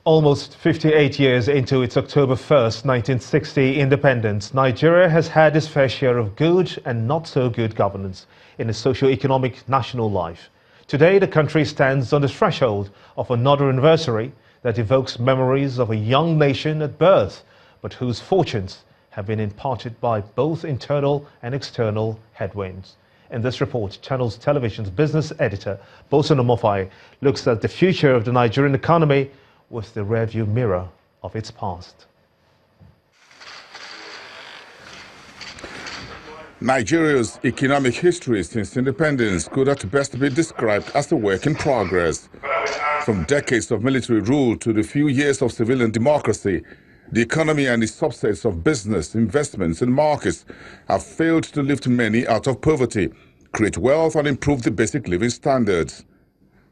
Almost 58 years into its October 1st, 1960 independence, Nigeria has had its fair share of good and not so good governance in its socio-economic national life. Today, the country stands on the threshold of another anniversary that evokes memories of a young nation at birth, but whose fortunes have been imparted by both internal and external headwinds. In this report, Channels Television's business editor, Bosun Omofai, looks at the future of the Nigerian economy with the rearview mirror of its past. Nigeria's economic history since independence could at best be described as a work in progress. From decades of military rule to the few years of civilian democracy, the economy and its subsets of business, investments and markets have failed to lift many out of poverty, create wealth and improve the basic living standards.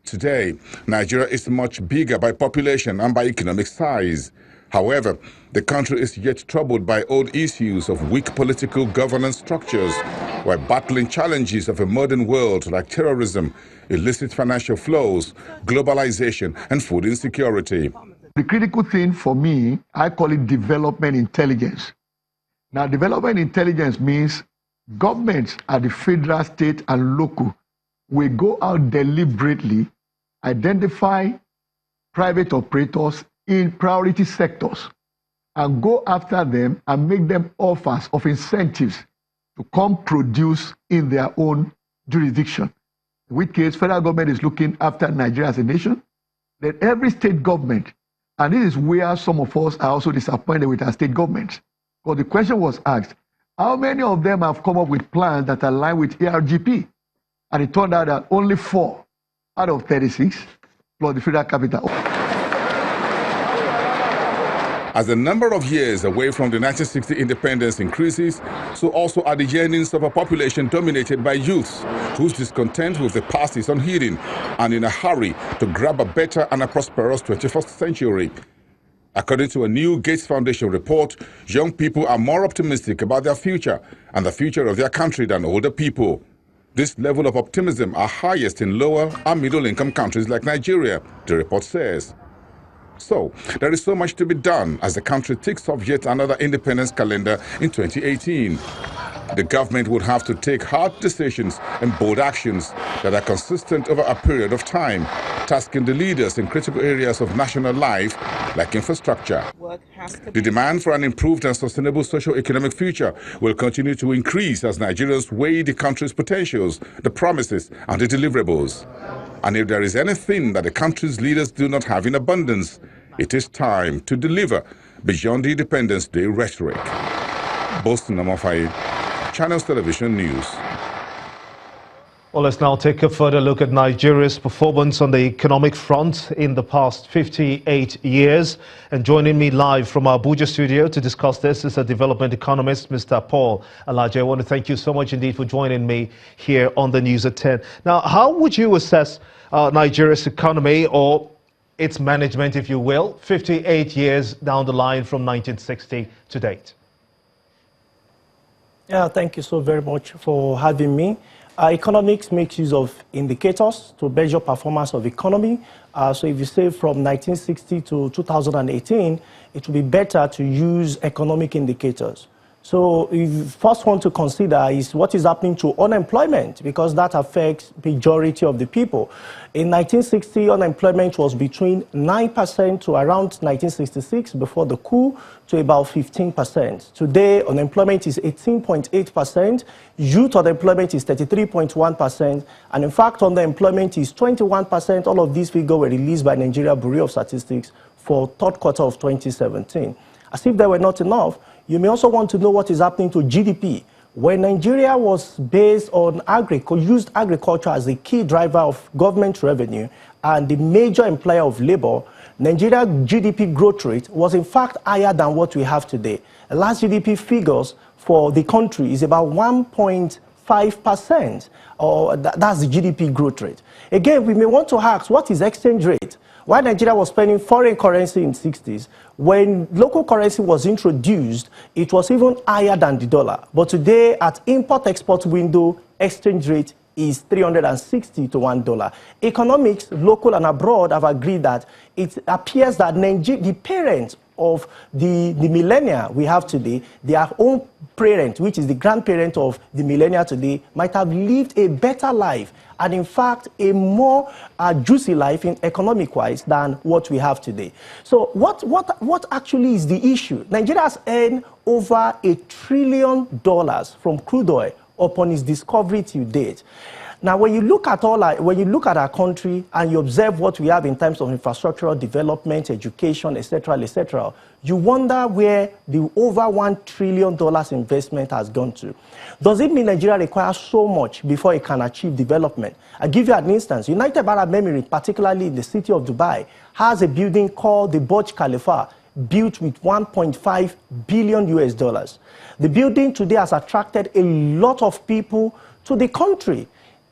Today, Nigeria is much bigger by population and by economic size. However, the country is yet troubled by old issues of weak political governance structures, while battling challenges of a modern world like terrorism, illicit financial flows, globalization, and food insecurity. The critical thing for me, I call it development intelligence. Now, development intelligence means governments at the federal, state, and local will go out deliberately, identify private operators in priority sectors and go after them and make them offers of incentives to come produce in their own jurisdiction. In which case, federal government is looking after Nigeria as a nation. Then every state government, and this is where some of us are also disappointed with our state governments. Because the question was asked, how many of them have come up with plans that align with ARGP? And it turned out that only 4 out of 36 plus the federal capital. As the number of years away from the 1960 independence increases, so also are the yearnings of a population dominated by youths, whose discontent with the past is unheeding and in a hurry to grab a better and a prosperous 21st century. According to a new Gates Foundation report, young people are more optimistic about their future and the future of their country than older people. This level of optimism are highest in lower and middle-income countries like Nigeria, the report says. So, there is so much to be done as the country ticks off yet another independence calendar in 2018. The government would have to take hard decisions and bold actions that are consistent over a period of time, tasking the leaders in critical areas of national life like infrastructure. The demand for an improved and sustainable socio-economic future will continue to increase as Nigerians weigh the country's potentials, the promises and the deliverables. And if there is anything that the country's leaders do not have in abundance, it is time to deliver beyond the Independence Day rhetoric. Bosun Omofai, Channels Television News. Well, let's now take a further look at Nigeria's performance on the economic front in the past 58 years. And joining me live from our Abuja studio to discuss this is a development economist, Mr. Paul Alaje. I want to thank you so much indeed for joining me here on the News at 10. Now, how would you assess Nigeria's economy or its management, if you will, 58 years down the line from 1960 to date? Yeah, thank you so very much for having me. Economics makes use of indicators to measure performance of economy. So if you say from 1960 to 2018, it will be better to use economic indicators. So the first one to consider is what is happening to unemployment, because that affects the majority of the people. In 1960, unemployment was between 9% to around 1966 before the coup to about 15%. Today, unemployment is 18.8%, youth unemployment is 33.1%, and in fact, underemployment is 21%. All of these figures were released by Nigeria Bureau of Statistics for third quarter of 2017. As if they were not enough, you may also want to know what is happening to GDP. When Nigeria was based on used agriculture as a key driver of government revenue and the major employer of labor, Nigeria's GDP growth rate was in fact higher than what we have today. The last GDP figures for the country is about 1.5%, or that's the GDP growth rate. Again, we may want to ask, what is exchange rate? While Nigeria was spending foreign currency in the 60s, when local currency was introduced, it was even higher than the dollar. But today, at import-export window, exchange rate is 360 to $1. Economics, local and abroad, have agreed that it appears that the parents of the millennia we have today, their own parent, which is the grandparent of the millennia today, might have lived a better life and in fact a more juicy life in economic-wise than what we have today. So what actually is the issue? Nigeria has earned over $1 trillion from crude oil upon its discovery to date. Now, when you look at our country and you observe what we have in terms of infrastructural development, education, etc., you wonder where the over $1 trillion investment has gone to. Does it mean Nigeria requires so much before it can achieve development? I'll give you an instance. United Arab Emirates, particularly in the city of Dubai, has a building called the Burj Khalifa, built with $1.5 billion US. The building today has attracted a lot of people to the country,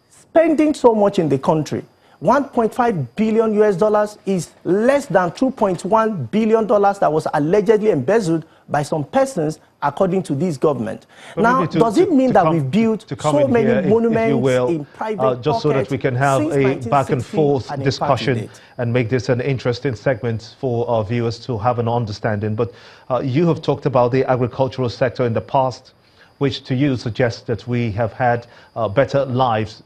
spending so much in the country. $1.5 billion US is less than $2.1 billion that was allegedly embezzled by some persons, according to this government. But now, does it mean that we've built so many monuments in private just so that we can have a back and forth discussion and make this an interesting segment for our viewers to have an understanding? But you have talked about the agricultural sector in the past, which to you suggests that we have had better lives,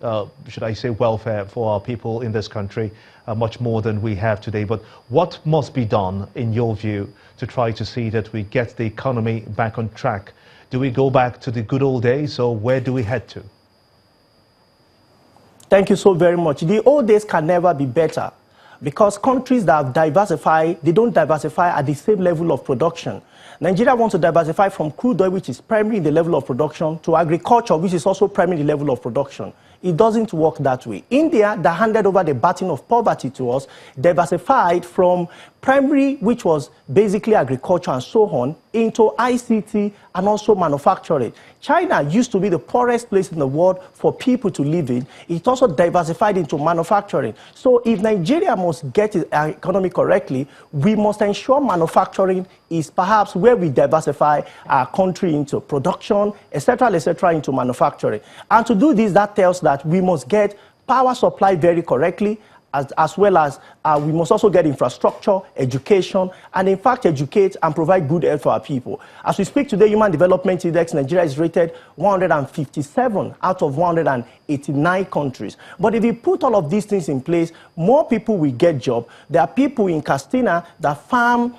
should I say welfare for our people in this country, much more than we have today. But what must be done, in your view, to try to see that we get the economy back on track? Do we go back to the good old days, or where do we head to? Thank you so very much. The old days can never be better, because countries that have diversified, they don't diversify at the same level of production. Nigeria wants to diversify from crude oil, which is primary in the level of production, to agriculture, which is also primary in the level of production. It doesn't work that way. India, that handed over the baton of poverty to us, diversified from primary, which was basically agriculture and so on, into ICT and also manufacturing. China used to be the poorest place in the world for people to live in. It also diversified into manufacturing. So if Nigeria must get its economy correctly, we must ensure manufacturing is perhaps where we diversify our country into production, etc., into manufacturing. And to do this, that tells that we must get power supply very correctly, as well as we must also get infrastructure, education, and in fact educate and provide good health for our people. As we speak today, Human Development Index, Nigeria is rated 157 out of 189 countries. But if we put all of these things in place, more people will get jobs. There are people in Castina that farm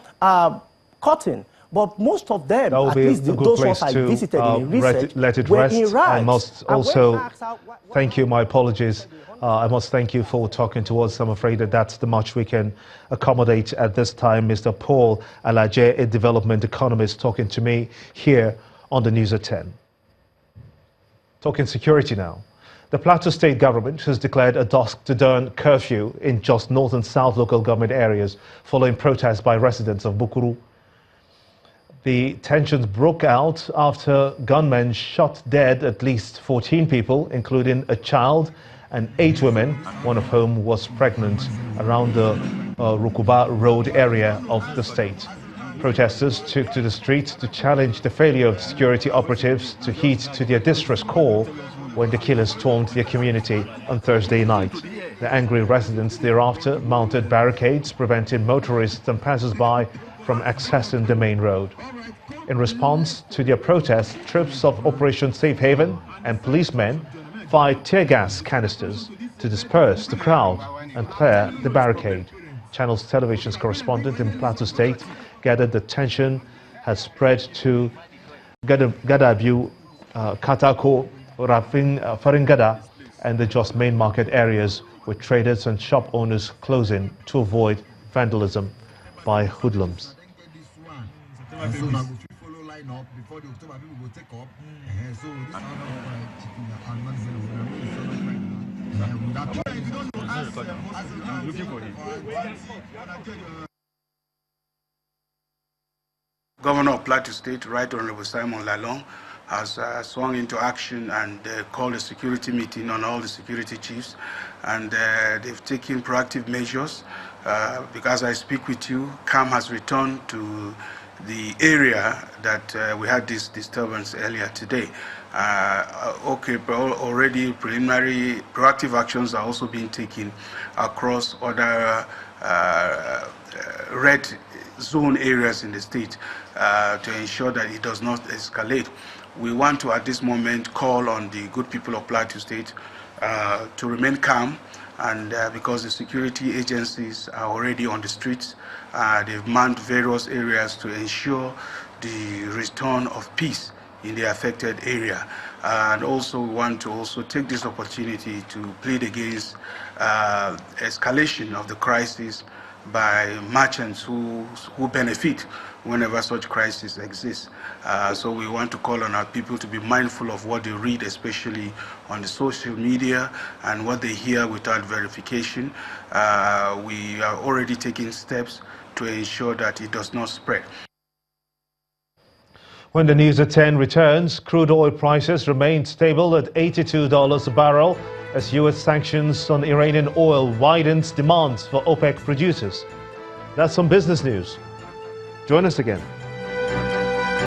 cotton. But most of them, at least those ones I visited in research, let it rest. I must also thank you. My apologies. I must thank you for talking to us. I'm afraid that that's the much we can accommodate at this time. Mr. Paul Alaje, a development economist, talking to me here on the News at 10. Talking security now. The Plateau State government has declared a dusk to dawn curfew in just north and south local government areas following protests by residents of Bukuru. The tensions broke out after gunmen shot dead at least 14 people, including a child and 8 women, one of whom was pregnant, around the Rukuba Road area of the state. Protesters took to the streets to challenge the failure of security operatives to heed to their distress call when the killers stormed their community on Thursday night. The angry residents thereafter mounted barricades, preventing motorists and passers-by from accessing the main road. In response to their protest, troops of Operation Safe Haven and policemen fired tear gas canisters to disperse the crowd and clear the barricade. Channels Television's correspondent in Plateau State gathered the tension has spread to Gadabu, Katako, Faringada, and the Jos main market areas, with traders and shop owners closing to avoid vandalism by hoodlums. Governor of Plateau State, Right Honorable Simon Lalong, has swung into action and called a security meeting on all the security chiefs, and they've taken proactive measures. Because I speak with you, calm has returned to the area that we had this disturbance earlier today. Already preliminary proactive actions are also being taken across other red zone areas in the state to ensure that it does not escalate. We want to, at this moment, call on the good people of Plateau State to remain calm, and because the security agencies are already on the streets, they've manned various areas to ensure the return of peace in the affected area. And also we want to also take this opportunity to plead against escalation of the crisis by merchants who benefit whenever such crisis exists. So we want to call on our people to be mindful of what they read, especially on the social media, and what they hear without verification. We are already taking steps to ensure that it does not spread. When the news at 10 returns, crude oil prices remain stable at $82 a barrel as U.S. sanctions on Iranian oil widens demands for OPEC producers. That's some business news. Join us again.